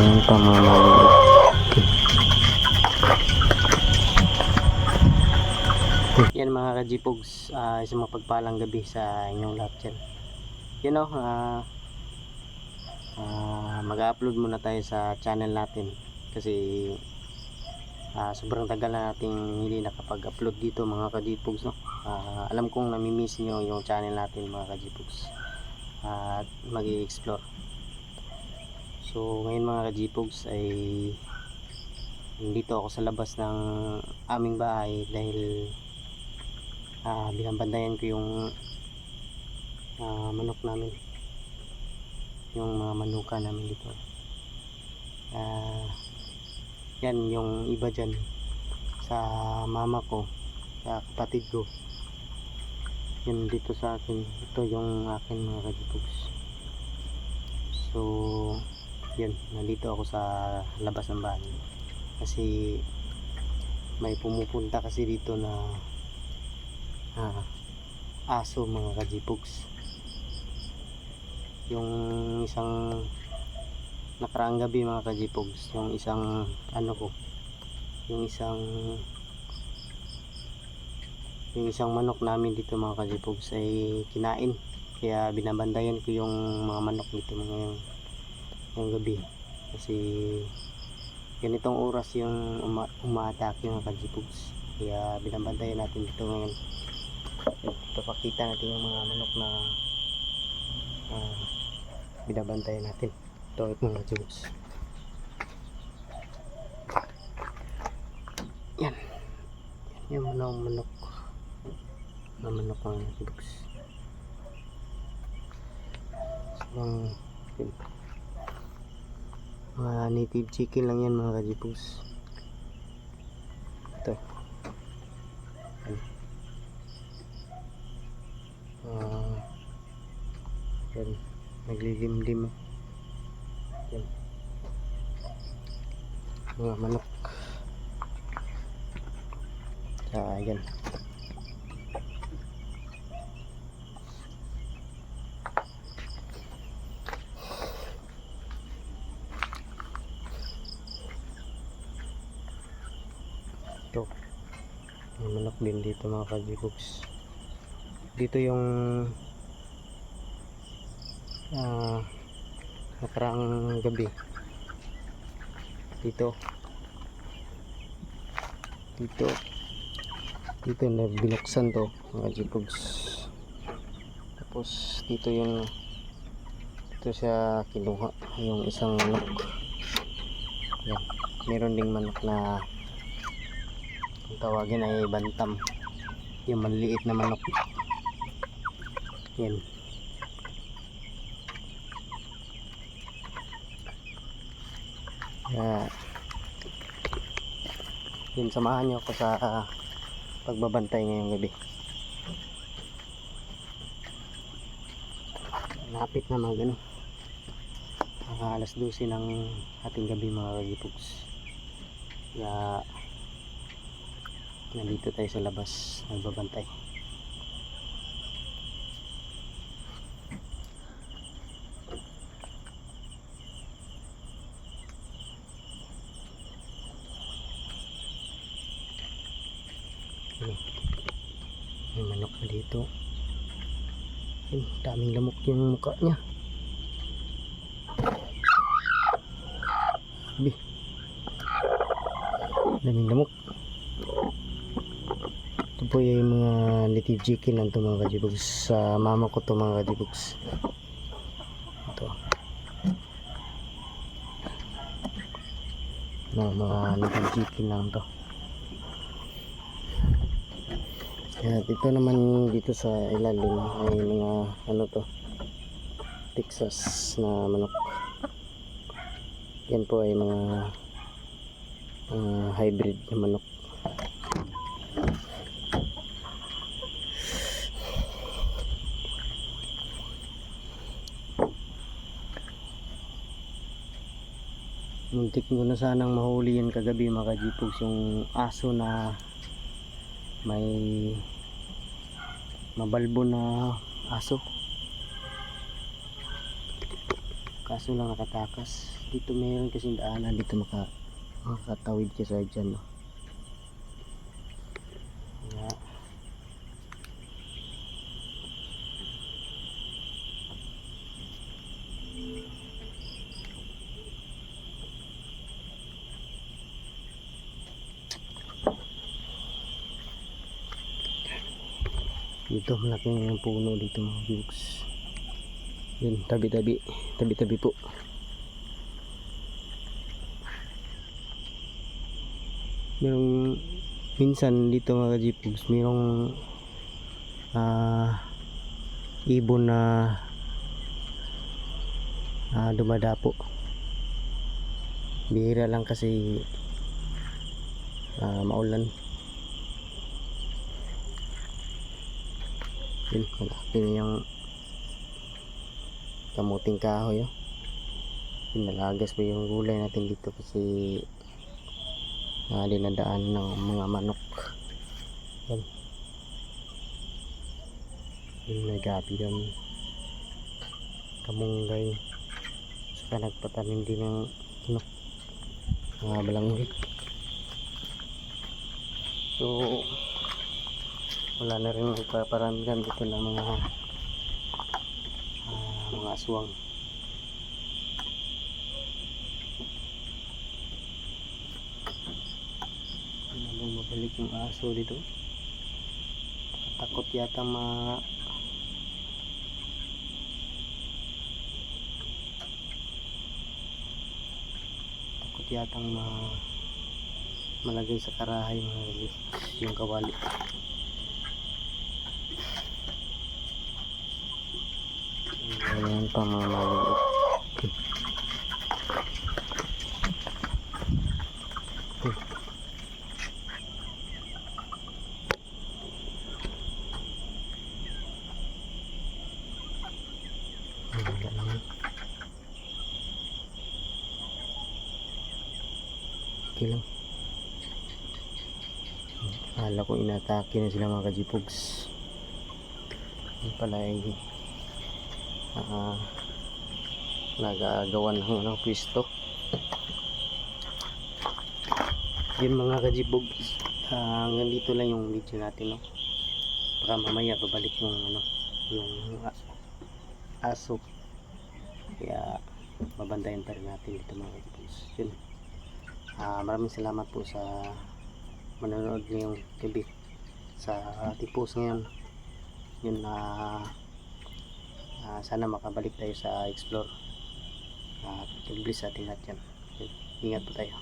Ayan pa mga maliit. Yan mga kajipogs, isang mapagpalang gabi sa inyong lahat dyan. You know, mag-upload muna tayo sa channel natin kasi sobrang tagal na nating hindi nakapag-upload dito mga kajipogs, no? Alam kong namimiss nyo yung channel natin mga kajipogs at mag-i-explore. So ngayon mga kajipogs ay nandito ako sa labas ng aming bahay dahil binabantayan ko yung manok namin, yung mga manuka namin dito. Yan yung iba dyan sa mama ko, sa kapatid ko, yun dito sa akin. Ito yung akin mga kajipogs. So yun, nandito ako sa labas ng bahay kasi may pumupunta kasi dito na aso mga kajipogs. Yung isang nakaraang gabi mga kajipogs, yung isang yung isang manok namin dito mga kajipogs ay kinain, kaya binabandayan ko yung mga manok dito ngayong gabi kasi ganitong oras yung umaatake mga kajipogs, kaya binabandayan natin dito ngayon. Ito, pakita natin yung mga manok na binabantayan natin. Ito mga kajipogs. Yan yung manok mga kajipogs. So, mga native chicken lang yan mga kajipogs. Ito yan, naglilimlim yan mga manok. Yan ito, may manok din dito mga kajipogs. Dito yung nakaraang gabi dito na binuksan to mga kajipogs. Tapos dito siya kinuha yung isang manok. Yan, meron ding manok na kung tawagin ay bantam, yung maliliit na manok. Yan, yun, samahan nyo ako sa pagbabantay ngayong gabi. Lapit na mga alas 12 ng ating gabi mga kajipogs. Kaya nandito tayo sa labas nagbabantay. May manok na dito. Daming lamok yung mukha niya. Daming lamok. Ito po yung mga native chicken lang ito mga kajipogs. Sa mama ko ito mga kajipogs. Ito mga native chicken lang ito. At ito naman dito sa ilalim ay mga Texas na manok. Yan po ay mga hybrid na manok. Muntik ko na sanang mahuli yan kagabi mga kajipogs, yung aso na may mabalbo na aso. kaso lang nakatakas. Dito mayroon kasing daanan dito, makatawid ka sa dyan, no? Kaya dito malaking yung puno dito mga kajibogs. Yun, tabi-tabi po. Merong minsan dito mga kajibogs, merong ibon na dumadapo. Bihira lang kasi maulan. Yun, malaki na yung kamuting kahoy, oh. Pinalagas pa yung gulay natin dito kasi dinadaan ng mga manok. Yan. Yun, may gabi doon, kamunggay, saka nagpatanim din ng mga balanghoy. So wala na rin magpaparamihan dito ng mga aswang. Ano mabalik yung aso dito? Takot yata malagay sa karahay yung kawali. Ayan pa mga maliit. Okay lang. Akala ko inatake na sila mga kajipogs. Yung pala ay nagagawa ng pwesto. Yun mga kajipogs, hanggang dito lang yung video natin, no? Baka mamaya babalik yung aso, kaya babantayan pa rin natin dito mga kajipogs. Yun, maraming salamat po sa manonood ngayong gabi sa ating post ngayon. Yun, sana makabalik tayo sa explore at bless sa ating lahat yan. Ingat po tayo.